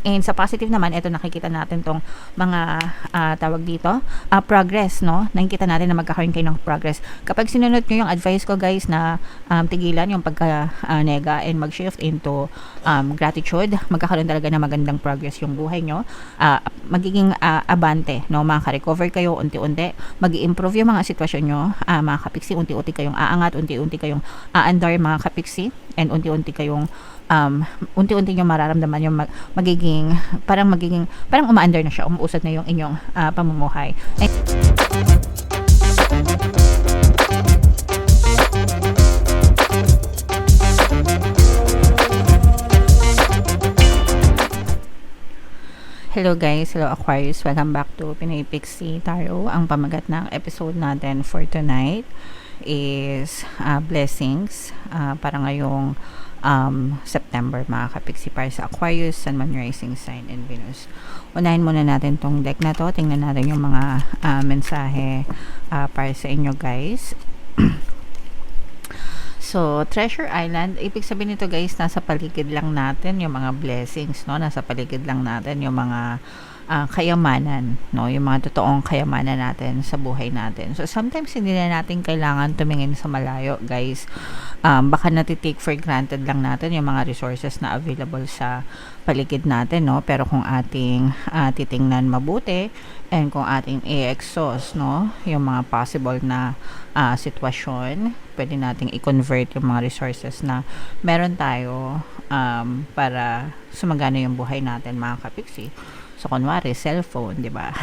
And sa positive naman, ito nakikita natin tong mga tawag dito, progress, no? Nakikita natin na magkakaroon kayo ng progress. Kapag sinunod nyo yung advice ko guys na tigilan yung pagka-nega and mag-shift into gratitude, magkakaroon talaga na magandang progress yung buhay nyo. Magiging abante, no? Makaka-recover kayo unti-unti, mag-i-improve yung mga sitwasyon nyo, mga kapiksi, unti-unti kayong aangat, unti-unti kayong aandar mga kapiksi, and unti-unti kayong unti-unti nyo mararamdaman yung magiging parang umaandar na siya, umuusad na yung inyong pamumuhay. Hello guys, hello Aquarius, welcome back to Pinoy Pixie Tarot. Ang pamagat ng episode natin for tonight is blessings para ngayong September mga kapiksi para sa Aquarius, Sun, Moon, Rising Sign, and Venus. Unahin muna natin tong deck na to, tingnan natin yung mga mensahe para sa inyo guys. So, Treasure Island, ibig sabihin nito guys, nasa paligid lang natin yung mga blessings, no? Nasa paligid lang natin yung mga kayamanan, no? Yung mga totoong kayamanan natin sa buhay natin. So, sometimes hindi na natin kailangan tumingin sa malayo, guys. Baka natitake for granted lang natin yung mga resources na available sa paligid natin, no? Pero kung ating titingnan mabuti and kung ating i-exhaust, no? Yung mga possible na sitwasyon, pwede nating i-convert yung mga resources na meron tayo para sumagana yung buhay natin mga kapiksi. So, kunwari, cellphone, di ba?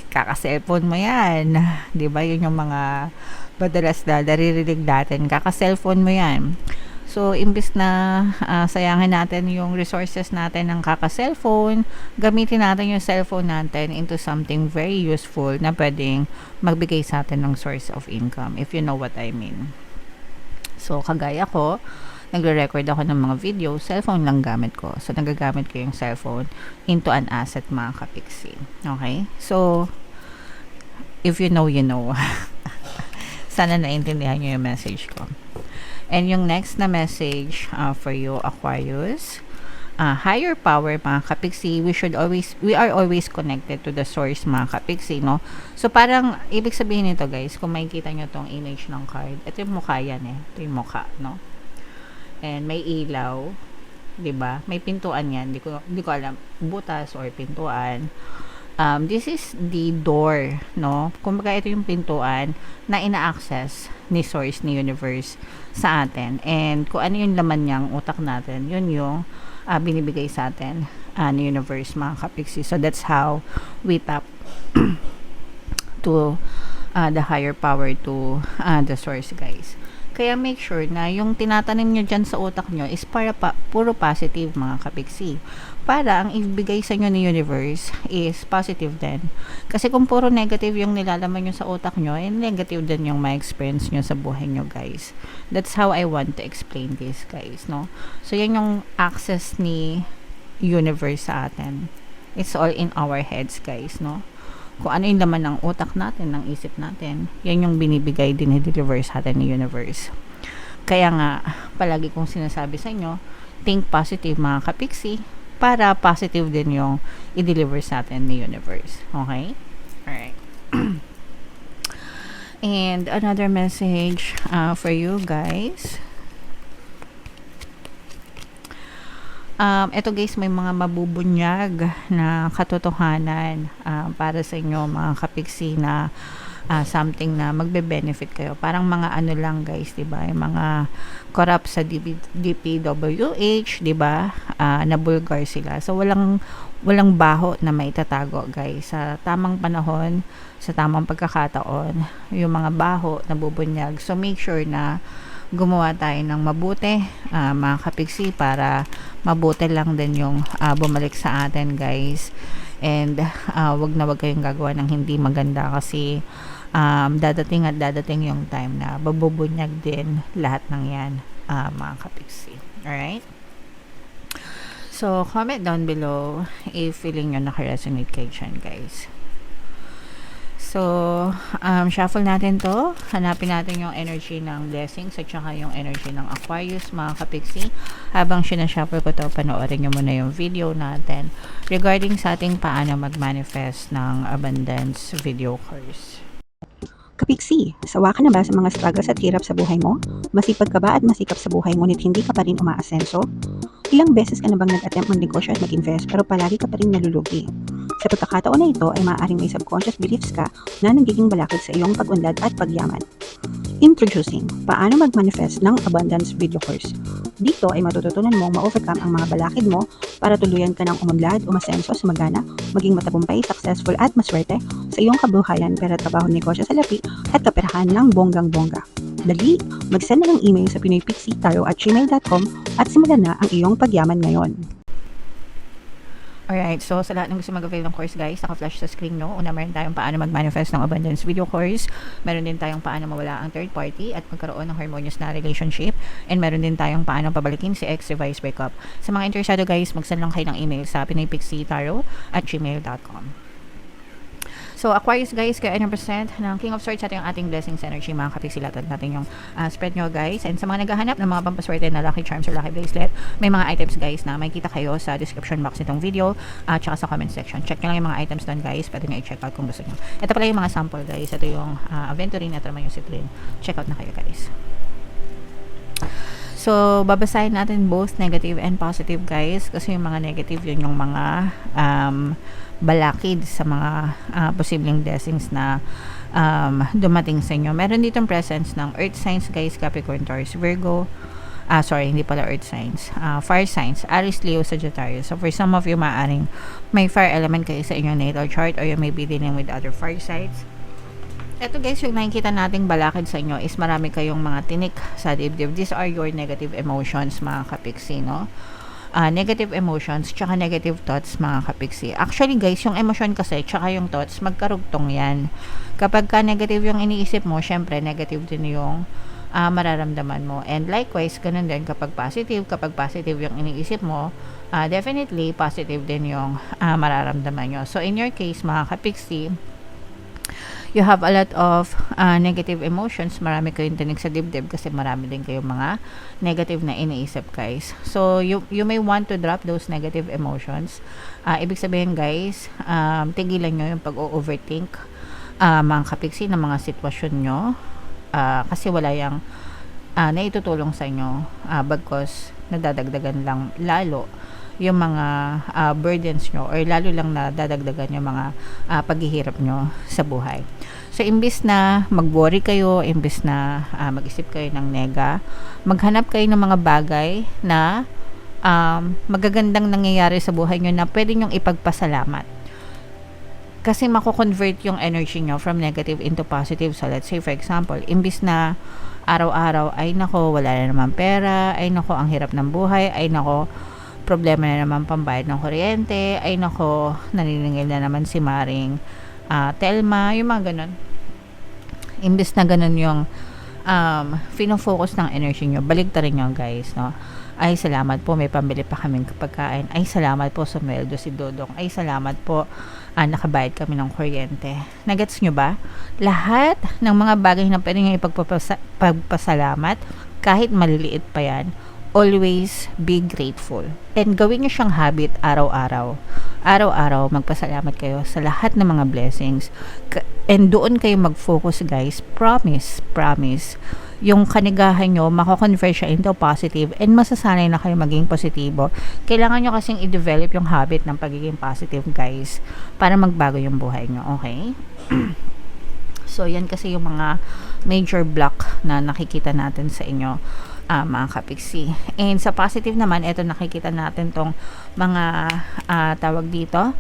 Kaka-cellphone mo yan. Di ba? Yun yung mga madalas na naririnig natin. Kaka-cellphone mo yan. So, imbis na sayangin natin yung resources natin ng kaka-cellphone, gamitin natin yung cellphone natin into something very useful na pwedeng magbigay sa atin ng source of income, if you know what I mean. So, kagaya ko, nagre-record ako ng mga video, cellphone lang gamit ko. So, nagagamit ko yung cellphone into an asset mga kapiksi. Okay? So, if you know, you know. Sana naintindihan nyo yung message ko. And yung next na message for you, Aquarius, higher power mga kapiksi, we are always connected to the source mga kapiksi, no? So, parang, ibig sabihin nito guys, kung makikita nyo tong image ng card, ito yung mukha yan ito yung mukha, no? And may ilaw, 'di ba? May pintuan 'yan. Hindi ko alam butas or pintuan. This is the door, no? Kumbaga ito yung pintuan na ina-access ni source, ni universe sa atin. And kung ano yung laman niyang utak natin, yun yung binibigay sa atin ni universe mga kapiksi. So that's how we tap to the higher power, to the source guys. Kaya make sure na yung tinatanim nyo dyan sa utak nyo is puro positive mga kapiksi. Para ang ibigay sa inyo ni universe is positive din. Kasi kung puro negative yung nilalaman nyo sa utak nyo, negative din yung ma-experience nyo sa buhay nyo guys. That's how I want to explain this guys, no? So yan yung access ni universe sa atin. It's all in our heads guys, no? Kung ano yung laman ng utak natin, ng isip natin, yan yung binibigay din i-deliver sa atin ni universe. Kaya nga, palagi kong sinasabi sa inyo, think positive mga kapiksi, para positive din yung i-deliver sa atin ni universe. Okay? Alright. And another message for you guys. Ito guys, may mga mabubunyag na katotohanan para sa inyo mga kapiksi na something na magbe-benefit kayo. Parang mga ano lang guys, 'di ba? Yung mga corrupt sa DPWH, 'di ba? Na bulgar sila. So walang baho na maitatago guys. Sa tamang panahon, sa tamang pagkakataon, yung mga baho na bubunyag. So make sure na gumawa tayo ng mabuti mga kapiksi para mabuti lang din yung bumalik sa atin guys. And wag kayong gagawa ng hindi maganda kasi dadating yung time na babubunyag din lahat ng yan mga kapiksi. Alright? So comment down below if feeling nyo nakaresonate kayo dyan guys. So, shuffle natin to. Hanapin natin yung energy ng blessings at saka yung energy ng Aquarius, mga kapiksi. Habang sinashuffle ko to, panoorin nyo muna yung video natin regarding sa ating paano mag-manifest ng abundance video course. Kapiksi, sawa ka na ba sa mga struggles at hirap sa buhay mo? Masipag ka ba at masikap sa buhay ngunit hindi ka pa rin umaasenso? Ilang beses ka na bang nag-attempt mag-negosyo at mag-invest pero palagi ka pa rin nalulugi? Sa pagkakataon na ito ay maaaring may subconscious beliefs ka na nagiging balakid sa iyong pag-unlad at pagyaman. Introducing, paano mag-manifest ng abundance video course. Dito ay matututunan mong ma-overcome ang mga balakid mo para tuluyan ka ng umunlad, umasenso, sumagana, maging matagumpay, successful at maswerte sa iyong kabuhayan, pera, trabaho, negosyo, salapi at kaperahan ng bonggang-bongga. Dali, mag-send na ng email sa pinoypixitaro@gmail.com at simulan na ang iyong pagyaman ngayon. Alright, so sa lahat ng gusto mag-avail ng course guys, naka-flash sa screen no. Una, meron tayong paano mag-manifest ng abundance video course. Meron din tayong paano mawala ang third party at magkaroon ng harmonious na relationship. And meron din tayong paano pabalikin si ex-revised breakup. Sa mga interesado guys, mag-send lang kayo ng email sa pinoypixitaro@gmail.com. So, Aquarius guys, kaya 9% ng King of Swords natin yung ating blessings energy. Mga kapisilatan natin yung spread nyo guys. And sa mga naghahanap ng mga pampaswerte na lucky charms or lucky bracelet, may mga items guys na makikita kayo sa description box nitong video at saka sa comment section. Check nyo lang yung mga items doon guys. Pwede nyo i-check out kung gusto nyo. Ito pala yung mga sample guys. Ito yung aventurine. Ito naman yung citrine. Check out na kayo guys. So, babasahin natin both negative and positive guys. Kasi yung mga negative yun yung mga balakid sa mga posibleng blessings na dumating sa inyo. Meron ditong presence ng earth signs guys, Capricorn, Taurus, Virgo. Sorry, hindi pala earth signs. Fire signs, Aries, Leo, Sagittarius. So for some of you, maaaring may fire element kayo sa inyong natal chart or you may be dealing with other fire signs. Ito guys, yung nakikita nating balakid sa inyo is marami kayong mga tinik sa dibdib. These are your negative emotions, mga kapiksi, no? Negative emotions tsaka negative thoughts, mga kapiksi. Actually guys, yung emotion kasi tsaka yung thoughts, magkarugtong yan. Kapag ka negative yung iniisip mo, syempre negative din yung mararamdaman mo. And likewise, ganun din kapag positive yung iniisip mo, definitely positive din yung mararamdaman nyo. So in your case, mga kapiksi, you have a lot of negative emotions. Marami kayong tinig sa dibdib kasi marami din kayong mga negative na iniisip guys. So you may want to drop those negative emotions. Ibig sabihin guys, tigilan nyo yung pag-overthink, mga kapiksi, ng mga sitwasyon nyo, kasi wala yung naitutulong sa inyo, bagkos nadadagdagan lang lalo yung mga burdens nyo or lalo lang na dadagdagan yung mga paghihirap nyo sa buhay. So, imbis na mag-worry kayo, imbis na mag-isip kayo ng nega, maghanap kayo ng mga bagay na magagandang nangyayari sa buhay nyo na pwede nyong ipagpasalamat. Kasi mako-convert yung energy nyo from negative into positive. So, let's say for example, imbis na araw-araw, ay nako, wala na naman pera, ay nako, ang hirap ng buhay, ay nako, problema na naman pambayad ng kuryente, ay nako, naniningil na naman si Maring Telma, yung mga ganun. Imbes na ganun yung fino-focus ng energy nyo, baligtarin nyo guys, no? Ay salamat po, may pambili pa kaming pagkain. Ay salamat po, sumweldo si Dodong. Ay salamat po, nakabayad kami ng kuryente. Nagets nyo ba? Lahat ng mga bagay na pwede nyo ipagpasalamat, kahit maliliit pa yan, always be grateful. And gawin nyo siyang habit araw-araw. Araw-araw, magpasalamat kayo sa lahat ng mga blessings. And doon kayo mag-focus guys. Promise. Yung kanigahan nyo, mako-convert siya into positive and masasanay na kayo maging positibo. Kailangan nyo kasing i-develop yung habit ng pagiging positive guys para magbago yung buhay nyo. Okay? So, yan kasi yung mga major block na nakikita natin sa inyo, mga kapiksi. And sa positive naman, ito nakikita natin tong mga tawag dito,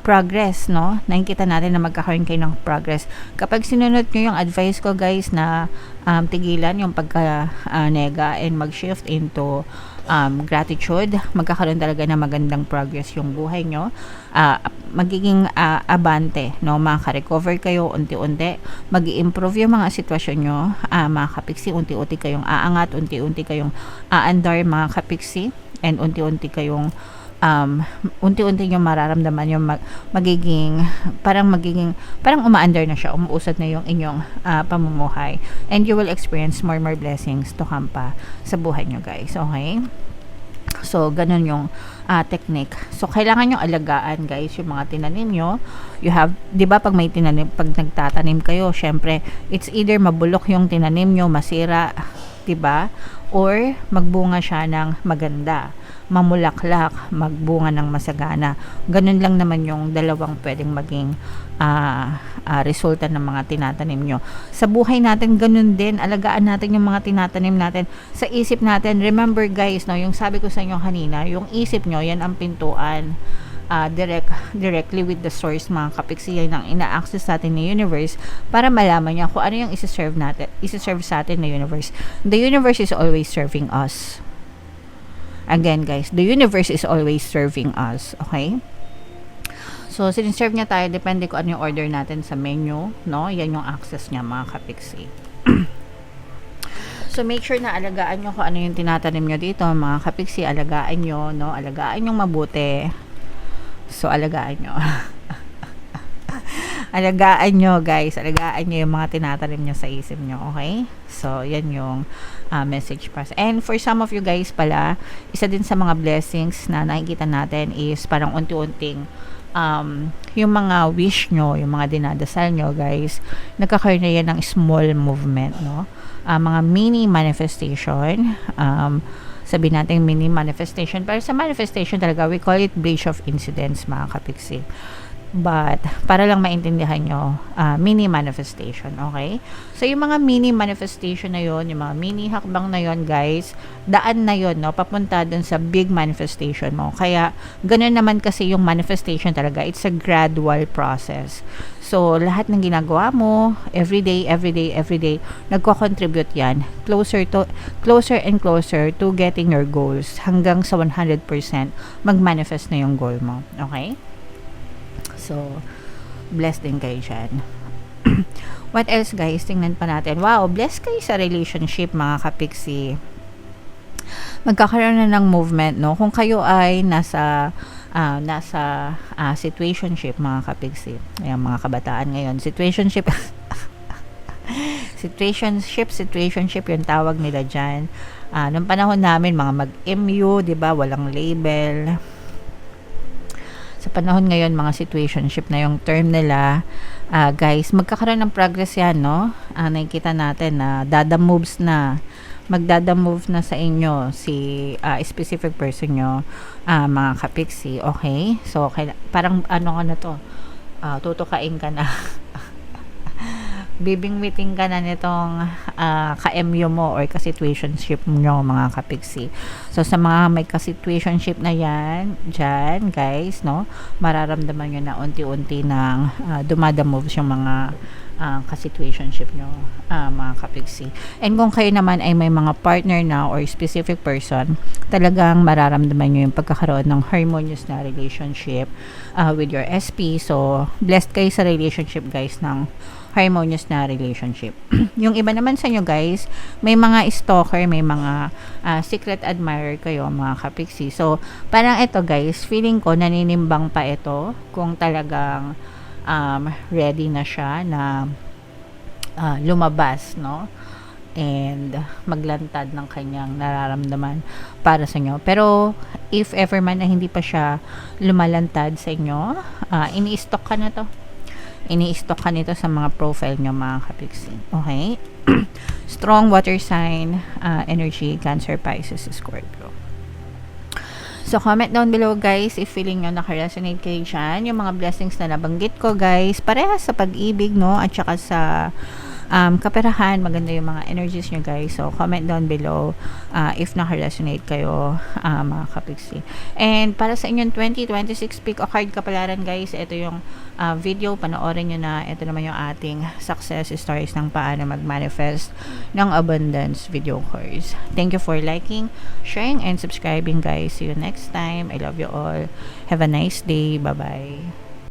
progress, no? Nakikita natin na magkakaroon kayo ng progress. Kapag sinunod nyo yung advice ko guys na tigilan yung pagka-nega and mag-shift into gratitude, magkakaroon talaga ng magandang progress yung buhay nyo. Magiging abante, no? Makaka-recover kayo unti-unti, mag-i-improve yung mga sitwasyon nyo, mga kapiksi, unti-unti kayong aangat, unti-unti kayong aandar, mga kapiksi, and unti-unti kayong unti-unti nyo mararamdaman yung parang umaandar na siya, umuusad na yung inyong pamumuhay, and you will experience more blessings to come pa sa buhay nyo, guys. Okay, so ganun yung technique. So kailangan nyo alagaan, guys, yung mga tinanim nyo. You have, di ba, pag nagtatanim kayo, syempre it's either mabulok yung tinanim nyo, masira, di ba, or magbunga siya ng maganda, mamulaklak, magbunga ng masagana. Ganun lang naman yung dalawang pwedeng maging resulta ng mga tinatanim nyo. Sa buhay natin, ganun din. Alagaan natin yung mga tinatanim natin. Sa isip natin, remember, guys, no, yung sabi ko sa inyo kanina, yung isip nyo, yan ang pintuan directly with the source, mga kapiksi, yan ang ina-access natin ng universe para malaman niya kung ano yung isi-serve sa atin ng universe. The universe is always serving us. Again, guys, the universe is always serving us. Okay? So, siniserve niya tayo, depende kung ano yung order natin sa menu, no? Yan yung access niya, mga kapiksi. So, make sure na alagaan nyo kung ano yung tinatanim nyo dito, mga kapiksi. Alagaan nyo, no? Alagaan nyo mabuti. So, alagaan nyo. Alagaan nyo, guys. Alagaan nyo yung mga tinatanim nyo sa isip nyo. Okay? So, yan yung message pa. And for some of you guys pala, isa din sa mga blessings na nakikita natin is parang unti-unting yung mga wish nyo, yung mga dinadasal nyo, guys, nagkakaroon na yan ng small movement, no? Mga mini manifestation, sabihin natin mini manifestation, pero sa manifestation talaga, we call it breach of incidents, mga kapiksi. But, para lang maintindihan nyo, mini manifestation, okay? So, yung mga mini manifestation na yon, yung mga mini hakbang na yon, guys, daan na yon, no? Papunta dun sa big manifestation mo. Kaya, ganun naman kasi yung manifestation talaga. It's a gradual process. So, lahat ng ginagawa mo, everyday, nagko-contribute yan. Closer and closer to getting your goals. Hanggang sa 100% mag-manifest na yung goal mo. Okay? So, blessed din kayo dyan. What else, guys? Tingnan pa natin. Wow, blessed kayo sa relationship, mga kapiksi. Magkakaroon na ng movement, no? Kung kayo ay nasa situationship, mga kapiksi. Ayan, mga kabataan ngayon. Situationship yung tawag nila dyan. Nung panahon namin, mga mag-MU, diba? Walang label. Sa panahon ngayon, mga situationship na yung term nila, guys, magkakaroon ng progress yan, no? Nakikita natin na magdada-move na sa inyo si specific person nyo, mga kapiksi, okay? So, parang ano ka na to, tutukain ka na. Bibingwiting ka na nitong ka-MU mo or ka-situationship nyo, mga kapiksi. So, sa mga may ka-situationship na yan, dyan, guys, no, mararamdaman nyo na unti-unti nang dumadamoves yung mga ka-situationship nyo, mga kapiksi. And kung kayo naman ay may mga partner na or specific person, talagang mararamdaman nyo yung pagkakaroon ng harmonious na relationship with your SP. So, blessed kayo sa relationship, guys, ng harmonious na relationship. Yung iba naman sa inyo, guys, may mga stalker, may mga secret admirer kayo, mga kapiksi. So, parang ito, guys, feeling ko naninimbang pa ito kung talagang ready na siya na lumabas, no? And maglantad ng kanyang nararamdaman para sa inyo. Pero, if ever man na hindi pa siya lumalantad sa inyo, ini-stalk ka na to. Ini-stalk ka nito sa mga profile nyo, mga kapiksi. Okay? Strong water sign, energy, Cancer, Pisces, Scorpio. So, comment down below, guys, if feeling nyo naka-resonate kayo dyan. Yung mga blessings na nabanggit ko, guys, parehas sa pag-ibig, no? At saka sa kaperahan, maganda yung mga energies nyo, guys. So, comment down below if naka-resonate kayo, mga kapiksi. And para sa inyong 2026 pick o card kapalaran, guys, ito yung video, panoorin nyo na. Ito naman yung ating success stories ng paano mag-manifest ng abundance video course. Thank you for liking, sharing, and subscribing, guys. See you next time. I love you all. Have a nice day. Bye-bye.